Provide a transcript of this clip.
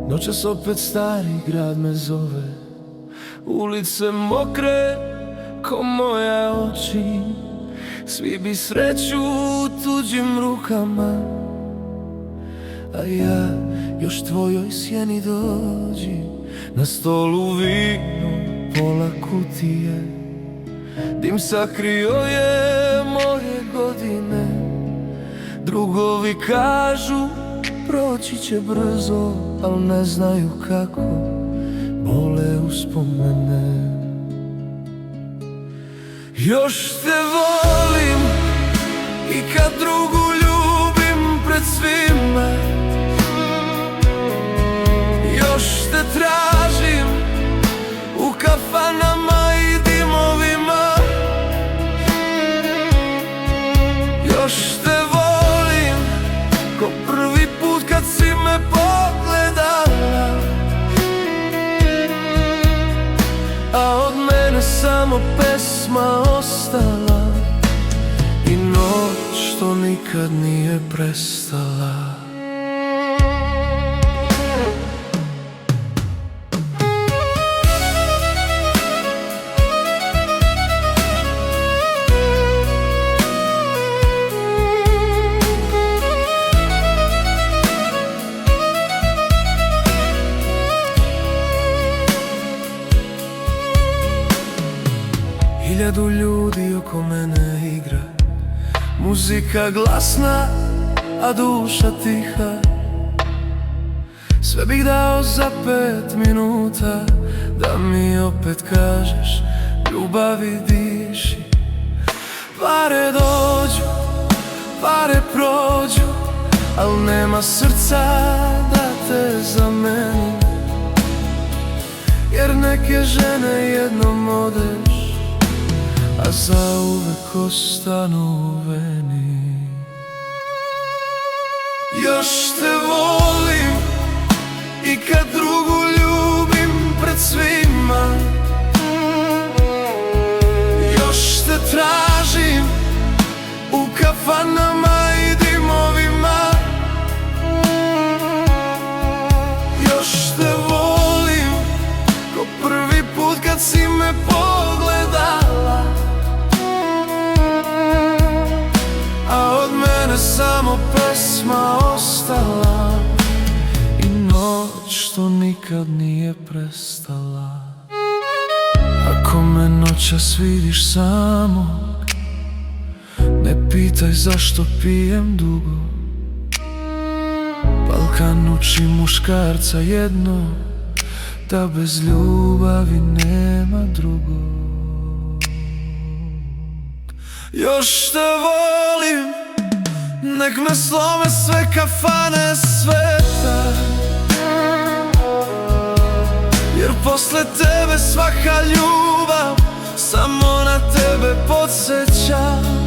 Noćas opet stari grad me zove, ulice mokre ko moje oči. Svi bi sreću u tuđim rukama, a ja još tvojoj sjeni dođi. Na stolu vino, pola kutije, dim sakrio je moje godine. Drugovi kažu proći će brzo, al ne znaju kako bole uspomene. Još te volim i kad drugu ljubim pred svima, još te tražim u kafanama i dimovima. Još te volim ko prvi put kad si me pogledala, a od mene samo pesma ostala i noć što nikad nije prestala. Hiljadu ljudi oko mene igra, muzika glasna, a duša tiha. Sve bih dao za 5 minuta da mi opet kažeš ljubavi diši. Pare dođu, pare prođu, al nema srca da te zamenim, jer neke žene jednom odeš, a zauvek ostanu u veni. Još te volim i kad drugu ljubim pred svima, još te tražim u kafanama i dimovima. Još te volim ko prvi put kad si me pogledala, a od mene samo pesma ostala i noć što nikad nije prestala. Ako me noćas vidiš samo, ne pitaj zašto pijem dugo. Balkan uči muškarca jedno, da bez ljubavi nema drugog. Još te volim, nek me slome sve kafane sveta, jer posle tebe svaka ljubav samo na tebe podsjeća.